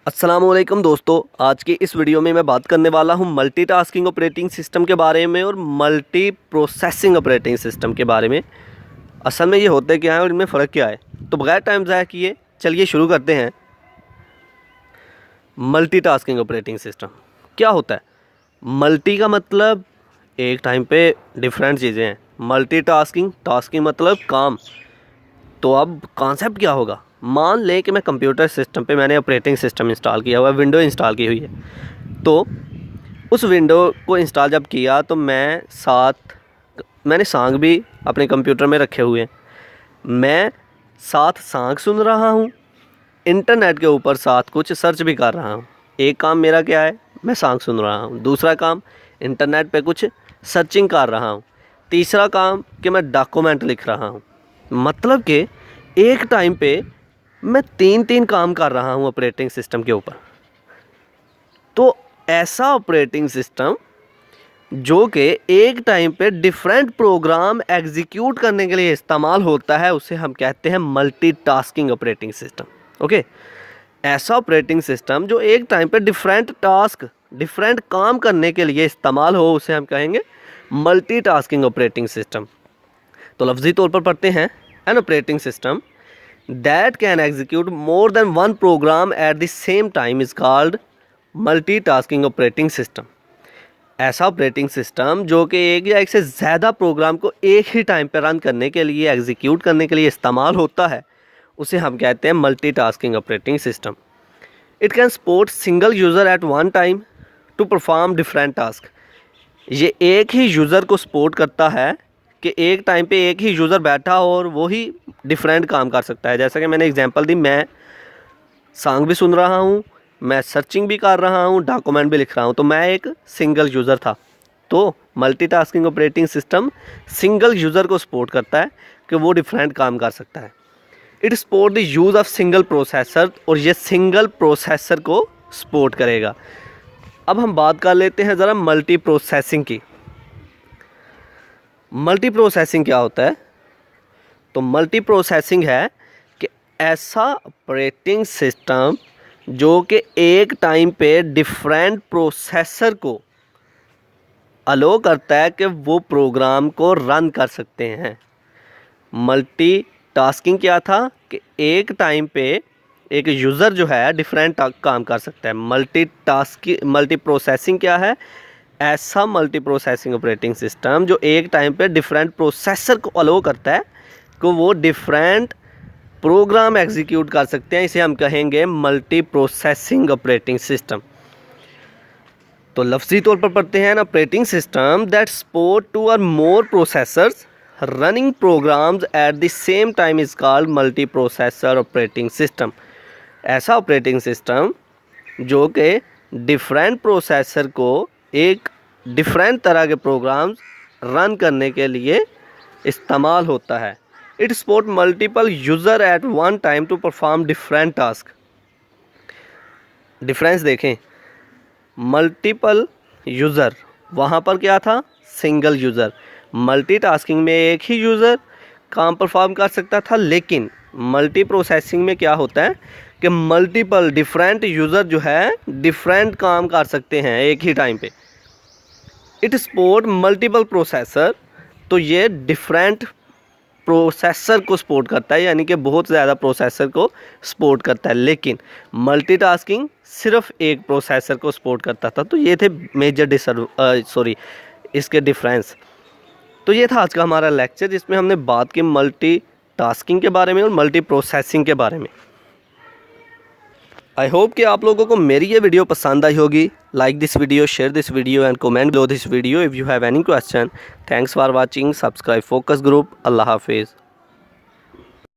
अस्सलामुअलैकुम दोस्तों, आज की इस वीडियो में मैं बात करने वाला हूं मल्टीटास्किंग ऑपरेटिंग सिस्टम के बारे में और मल्टी प्रोसेसिंग ऑपरेटिंग सिस्टम के बारे में। असल में ये होते क्या है और इनमें फ़र्क क्या है। तो बगैर टाइम ज़ाया किए चलिए शुरू करते हैं। मल्टीटास्किंग ऑपरेटिंग सिस्टम क्या होता है? मल्टी का मतलब एक टाइम पे डिफरेंट चीज़ें हैं। मल्टीटास्किंग, टास्किंग मतलब काम। तो अब कॉन्सेप्ट क्या होगा? मान लें कि मैं कंप्यूटर सिस्टम पे मैंने ऑपरेटिंग सिस्टम इंस्टॉल किया हुआ है, विंडो इंस्टॉल की हुई है। तो उस विंडो को इंस्टॉल जब किया तो मैंने सॉन्ग भी अपने कंप्यूटर में रखे हुए हैं। मैं साथ सॉन्ग सुन रहा हूँ, इंटरनेट के ऊपर साथ कुछ सर्च भी कर रहा हूँ। एक काम मेरा क्या है? मैं सॉन्ग सुन रहा हूँ। दूसरा काम इंटरनेट पे कुछ सर्चिंग कर रहा हूँ। तीसरा काम कि मैं डॉक्यूमेंट लिख रहा हूँ। मतलब कि एक टाइम पे मैं तीन काम कर रहा हूँ ऑपरेटिंग सिस्टम के ऊपर। तो ऐसा ऑपरेटिंग सिस्टम जो कि एक टाइम पे डिफरेंट प्रोग्राम एग्जीक्यूट करने के लिए इस्तेमाल होता है, उसे हम कहते हैं मल्टीटास्किंग ऑपरेटिंग सिस्टम। ओके, ऐसा ऑपरेटिंग सिस्टम जो एक टाइम पे डिफरेंट काम करने के लिए इस्तेमाल हो, उसे हम कहेंगे मल्टीटास्किंग ऑपरेटिंग सिस्टम। तो लफ्जी तौर पर पढ़ते हैं, an operating system that can execute more than one program at the same time is called multitasking operating system। ऐसा ऑपरेटिंग सिस्टम जो कि एक या एक से ज़्यादा प्रोग्राम को एक ही टाइम पर रन करने के लिए, एग्जीक्यूट करने के लिए इस्तेमाल होता है, उसे हम कहते हैं multitasking operating system. It can support single user at one time to perform different task. ये एक ही यूज़र को सपोर्ट करता है कि एक टाइम पे एक ही यूज़र बैठा हो और वो ही डिफरेंट काम कर सकता है। जैसा कि मैंने एग्जांपल दी, मैं सॉन्ग भी सुन रहा हूँ, मैं सर्चिंग भी कर रहा हूँ, डॉक्यूमेंट भी लिख रहा हूँ। तो मैं एक सिंगल यूज़र था। तो multitasking operating system single user को सपोर्ट करता है कि वो डिफरेंट काम कर सकता है। It support the use of single processor, और ये सिंगल प्रोसेसर को सपोर्ट करेगा। अब हम बात कर लेते हैं ज़रा मल्टी प्रोसेसिंग की। मल्टी प्रोसेसिंग क्या होता है? तो मल्टी प्रोसेसिंग है कि ऐसा ऑपरेटिंग सिस्टम जो कि एक टाइम पे डिफरेंट प्रोसेसर को अलो करता है कि वो प्रोग्राम को रन कर सकते हैं। मल्टी टास्किंग क्या था कि एक टाइम पे एक यूज़र जो है डिफरेंट काम कर सकता है। मल्टी प्रोसेसिंग क्या है? ऐसा मल्टी प्रोसेसिंग ऑपरेटिंग सिस्टम जो एक टाइम पे डिफरेंट प्रोसेसर को अलो करता है कि वो डिफरेंट प्रोग्राम एग्जीक्यूट कर सकते हैं। इसे हम कहेंगे मल्टी प्रोसेसिंग ऑपरेटिंग सिस्टम। तो लफ्जी तौर पर पढ़ते हैं, operating system that support two और more processors running programs at the same time is called multiprocessor operating system. ऐसा ऑपरेटिंग सिस्टम जो कि डिफरेंट प्रोसेसर को एक डिफरेंट तरह के प्रोग्राम्स रन करने के लिए इस्तेमाल होता है। It support multiple user at one time to perform different task. Difference देखें, मल्टीपल यूज़र, वहाँ पर क्या था? Single user. मल्टीटास्किंग में एक ही यूज़र काम परफॉर्म कर सकता था, लेकिन मल्टी प्रोसेसिंग में क्या होता है कि मल्टीपल डिफरेंट यूज़र जो है डिफरेंट काम कर सकते हैं एक ही टाइम पे। इट सपोर्ट मल्टीपल प्रोसेसर, तो ये डिफरेंट प्रोसेसर को सपोर्ट करता है, यानी कि बहुत ज़्यादा प्रोसेसर को सपोर्ट करता है। लेकिन मल्टीटास्किंग सिर्फ एक प्रोसेसर को सपोर्ट करता था। तो ये थे मेजर इसके डिफरेंस। तो ये था आज का हमारा लेक्चर, जिसमें हमने बात की मल्टीटास्किंग के बारे में और मल्टी प्रोसेसिंग के बारे में। आई होप कि आप लोगों को मेरी ये वीडियो पसंद आई होगी। Like this video, share this video and comment below this video if you have any question. Thanks for watching. Subscribe Focus Group. अल्लाह हाफिज़।